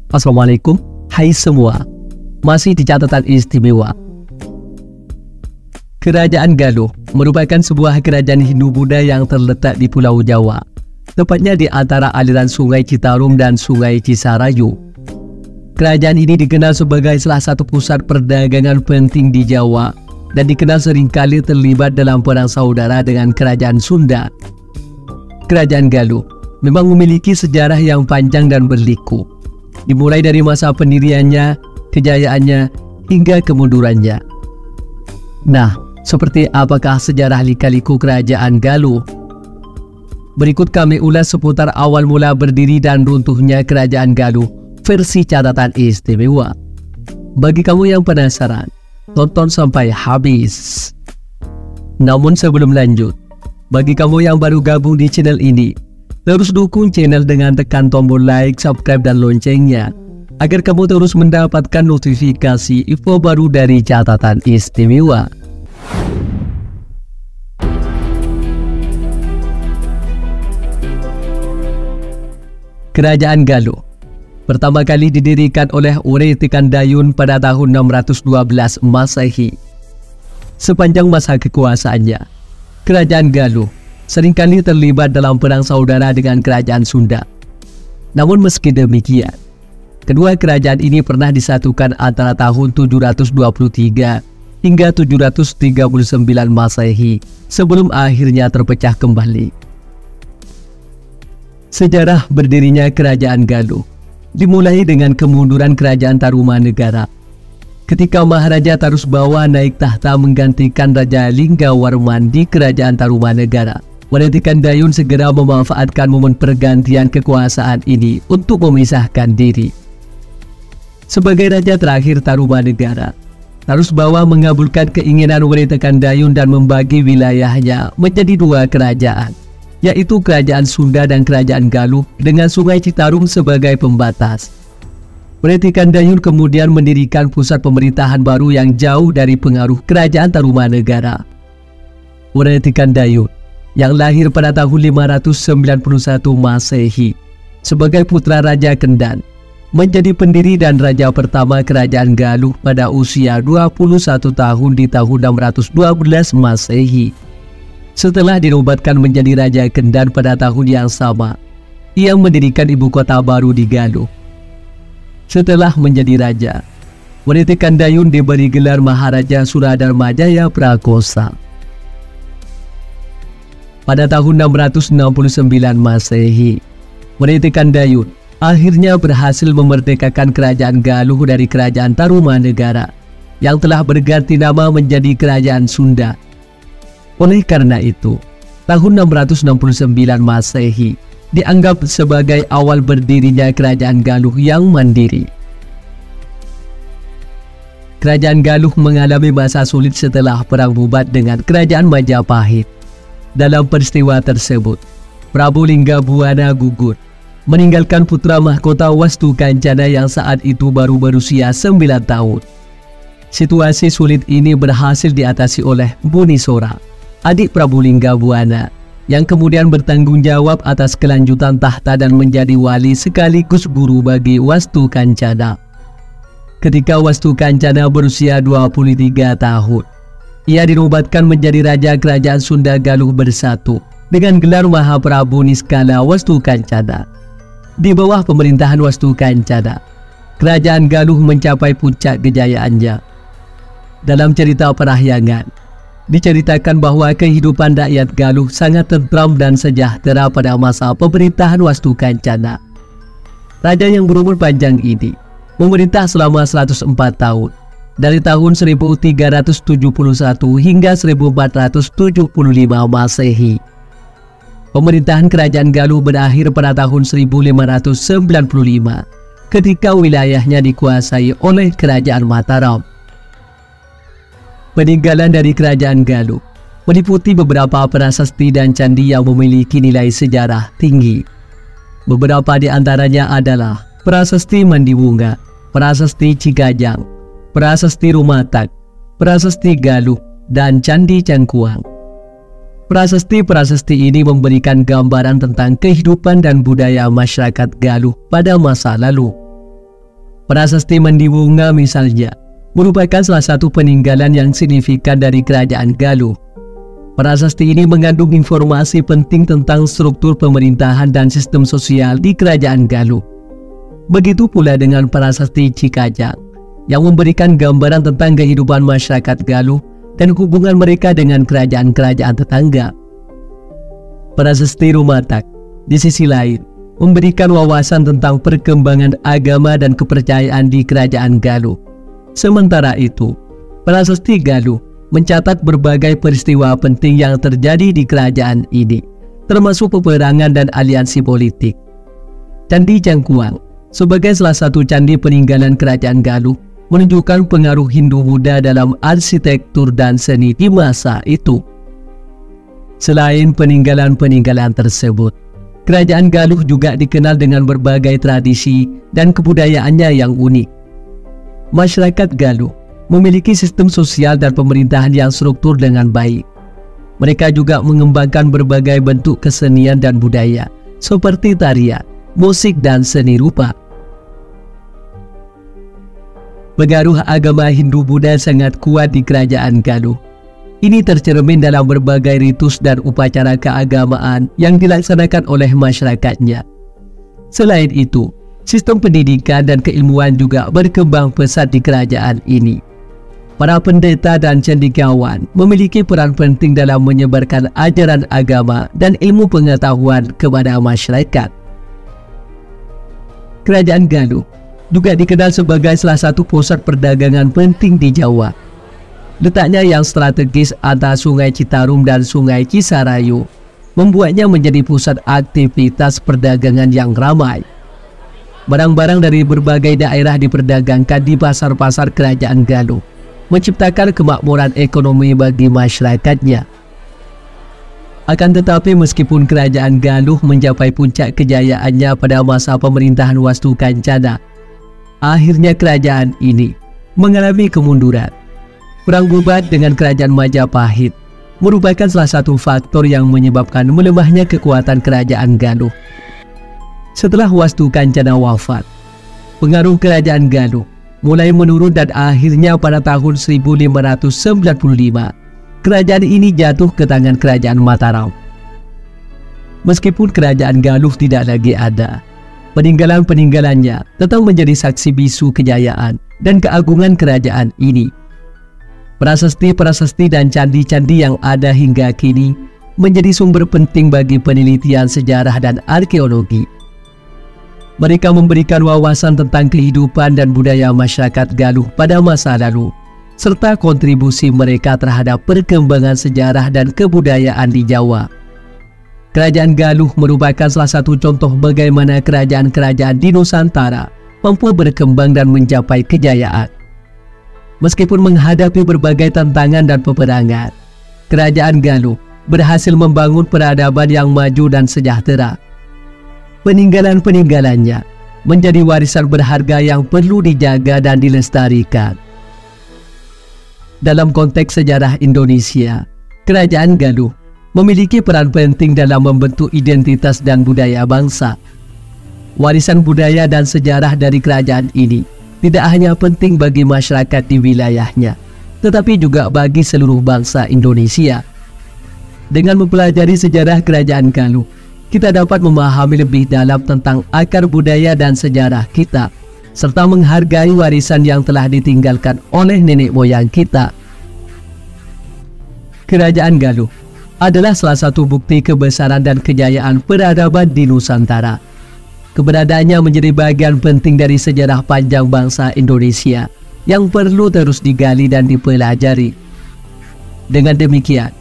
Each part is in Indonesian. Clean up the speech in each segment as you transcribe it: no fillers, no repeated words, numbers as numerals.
Assalamualaikum, hai semua. Masih di catatan istimewa. Kerajaan Galuh merupakan sebuah kerajaan Hindu-Buddha yang terletak di Pulau Jawa, tepatnya di antara aliran Sungai Citarum dan Sungai Cisarayu. Kerajaan ini dikenal sebagai salah satu pusat perdagangan penting di Jawa dan dikenal seringkali terlibat dalam perang saudara dengan Kerajaan Sunda. Kerajaan Galuh memang memiliki sejarah yang panjang dan berliku, dimulai dari masa pendiriannya, kejayaannya, hingga kemundurannya. Nah, seperti apakah sejarah lika-liku Kerajaan Galuh? Berikut kami ulas seputar awal mula berdiri dan runtuhnya Kerajaan Galuh versi catatan istimewa. Bagi kamu yang penasaran, tonton sampai habis. Namun sebelum lanjut, bagi kamu yang baru gabung di channel ini, terus dukung channel dengan tekan tombol like, subscribe, dan loncengnya agar kamu terus mendapatkan notifikasi info baru dari catatan istimewa. Kerajaan Galuh pertama kali didirikan oleh Ure Tikandayun pada tahun 612 Masehi. Sepanjang masa kekuasaannya, Kerajaan Galuh seringkali terlibat dalam perang saudara dengan Kerajaan Sunda. Namun meski demikian, kedua kerajaan ini pernah disatukan antara tahun 723 hingga 739 Masehi sebelum akhirnya terpecah kembali. Sejarah berdirinya Kerajaan Galuh dimulai dengan kemunduran Kerajaan Tarumanegara ketika Maharaja Tarusbawa naik tahta menggantikan Raja Linggawarman di Kerajaan Tarumanegara. Ure Tikandayun segera memanfaatkan momen pergantian kekuasaan ini untuk memisahkan diri. Sebagai raja terakhir Tarumanegara, Tarusbawa mengabulkan keinginan Ure Tikandayun dan membagi wilayahnya menjadi dua kerajaan, yaitu Kerajaan Sunda dan Kerajaan Galuh dengan Sungai Citarum sebagai pembatas. Ure Tikandayun kemudian mendirikan pusat pemerintahan baru yang jauh dari pengaruh Kerajaan Tarumanegara. Ure Tikandayun yang lahir pada tahun 591 Masehi sebagai putra Raja Kendan, menjadi pendiri dan raja pertama Kerajaan Galuh pada usia 21 tahun di tahun 612 Masehi. Setelah dinobatkan menjadi Raja Kendan pada tahun yang sama, ia mendirikan ibu kota baru di Galuh. Setelah menjadi raja, Ure Tikandayun diberi gelar Maharaja Suradharmajaya Prakosa. Pada tahun 669 Masehi, Ure Tikandayun akhirnya berhasil memerdekakan Kerajaan Galuh dari Kerajaan Tarumanegara yang telah berganti nama menjadi Kerajaan Sunda. Oleh karena itu, tahun 669 Masehi dianggap sebagai awal berdirinya Kerajaan Galuh yang mandiri. Kerajaan Galuh mengalami masa sulit setelah perang bubat dengan Kerajaan Majapahit. Dalam peristiwa tersebut, Prabu Linggabuana gugur, meninggalkan putra mahkota Wastukancana yang saat itu baru berusia 9 tahun. Situasi sulit ini berhasil diatasi oleh Bunisora, adik Prabu Linggabuana, yang kemudian bertanggung jawab atas kelanjutan tahta dan menjadi wali sekaligus guru bagi Wastukancana. Ketika Wastukancana berusia 23 tahun, ia dinobatkan menjadi Raja Kerajaan Sunda Galuh Bersatu dengan gelar Mahaprabu Niskala Wastukancana. Di bawah pemerintahan Wastukancana, Kerajaan Galuh mencapai puncak kejayaannya. Dalam cerita Parahyangan, diceritakan bahwa kehidupan rakyat Galuh sangat tentram dan sejahtera pada masa pemerintahan Wastukancana. Raja yang berumur panjang ini memerintah selama 104 tahun, dari tahun 1371 hingga 1475 Masehi. Pemerintahan Kerajaan Galuh berakhir pada tahun 1595 ketika wilayahnya dikuasai oleh Kerajaan Mataram. Peninggalan dari Kerajaan Galuh meliputi beberapa prasasti dan candi yang memiliki nilai sejarah tinggi. Beberapa di antaranya adalah Prasasti Mandiwunga, Prasasti Cikajang, Prasasti Rumatak, Prasasti Galuh, dan Candi Cangkuang. Prasasti-prasasti ini memberikan gambaran tentang kehidupan dan budaya masyarakat Galuh pada masa lalu. Prasasti Mandiwunga misalnya merupakan salah satu peninggalan yang signifikan dari Kerajaan Galuh. Prasasti ini mengandung informasi penting tentang struktur pemerintahan dan sistem sosial di Kerajaan Galuh. Begitu pula dengan Prasasti Cikajang yang memberikan gambaran tentang kehidupan masyarakat Galuh dan hubungan mereka dengan kerajaan-kerajaan tetangga. Prasasti Rumatak, di sisi lain, memberikan wawasan tentang perkembangan agama dan kepercayaan di Kerajaan Galuh. Sementara itu, Prasasti Galuh mencatat berbagai peristiwa penting yang terjadi di kerajaan ini, termasuk peperangan dan aliansi politik. Candi Jangkuang, sebagai salah satu candi peninggalan Kerajaan Galuh, menunjukkan pengaruh Hindu-Buddha dalam arsitektur dan seni di masa itu. Selain peninggalan-peninggalan tersebut, Kerajaan Galuh juga dikenal dengan berbagai tradisi dan kebudayaannya yang unik. Masyarakat Galuh memiliki sistem sosial dan pemerintahan yang struktur dengan baik. Mereka juga mengembangkan berbagai bentuk kesenian dan budaya, seperti tarian, musik, dan seni rupa. Pengaruh agama Hindu-Buddha sangat kuat di Kerajaan Galuh. Ini tercermin dalam berbagai ritus dan upacara keagamaan yang dilaksanakan oleh masyarakatnya. Selain itu, sistem pendidikan dan keilmuan juga berkembang pesat di kerajaan ini. Para pendeta dan cendekiawan memiliki peran penting dalam menyebarkan ajaran agama dan ilmu pengetahuan kepada masyarakat. Kerajaan Galuh juga dikenal sebagai salah satu pusat perdagangan penting di Jawa. Letaknya yang strategis antara Sungai Citarum dan Sungai Cisarayu membuatnya menjadi pusat aktivitas perdagangan yang ramai. Barang-barang dari berbagai daerah diperdagangkan di pasar-pasar Kerajaan Galuh, menciptakan kemakmuran ekonomi bagi masyarakatnya. Akan tetapi meskipun Kerajaan Galuh mencapai puncak kejayaannya pada masa pemerintahan Wastu Kancana, akhirnya kerajaan ini mengalami kemunduran. Perang bubat dengan Kerajaan Majapahit merupakan salah satu faktor yang menyebabkan melemahnya kekuatan Kerajaan Galuh. Setelah Wastu Kancana wafat, pengaruh Kerajaan Galuh mulai menurun dan akhirnya pada tahun 1595, kerajaan ini jatuh ke tangan Kerajaan Mataram. Meskipun Kerajaan Galuh tidak lagi ada, peninggalan-peninggalannya tetap menjadi saksi bisu kejayaan dan keagungan kerajaan ini. Prasasti-prasasti dan candi-candi yang ada hingga kini menjadi sumber penting bagi penelitian sejarah dan arkeologi. Mereka memberikan wawasan tentang kehidupan dan budaya masyarakat Galuh pada masa lalu, serta kontribusi mereka terhadap perkembangan sejarah dan kebudayaan di Jawa. Kerajaan Galuh merupakan salah satu contoh bagaimana kerajaan-kerajaan di Nusantara mampu berkembang dan mencapai kejayaan. Meskipun menghadapi berbagai tantangan dan peperangan, Kerajaan Galuh berhasil membangun peradaban yang maju dan sejahtera. Peninggalan-peninggalannya menjadi warisan berharga yang perlu dijaga dan dilestarikan. Dalam konteks sejarah Indonesia, Kerajaan Galuh memiliki peran penting dalam membentuk identitas dan budaya bangsa. Warisan budaya dan sejarah dari kerajaan ini tidak hanya penting bagi masyarakat di wilayahnya, tetapi juga bagi seluruh bangsa Indonesia. Dengan mempelajari sejarah Kerajaan Galuh, kita dapat memahami lebih dalam tentang akar budaya dan sejarah kita, serta menghargai warisan yang telah ditinggalkan oleh nenek moyang kita. Kerajaan Galuh adalah salah satu bukti kebesaran dan kejayaan peradaban di Nusantara. Keberadaannya menjadi bagian penting dari sejarah panjang bangsa Indonesia yang perlu terus digali dan dipelajari. Dengan demikian,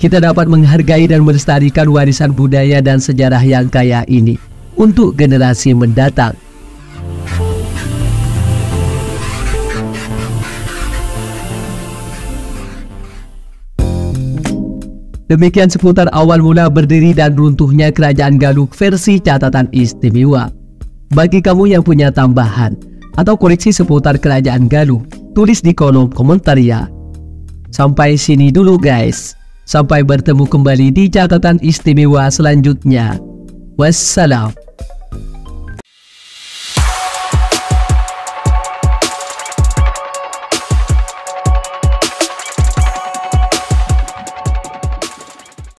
kita dapat menghargai dan melestarikan warisan budaya dan sejarah yang kaya ini untuk generasi mendatang. Demikian seputar awal mula berdiri dan runtuhnya Kerajaan Galuh versi catatan istimewa. Bagi kamu yang punya tambahan atau koreksi seputar Kerajaan Galuh, tulis di kolom komentar ya. Sampai sini dulu guys. Sampai bertemu kembali di catatan istimewa selanjutnya. Wassalam.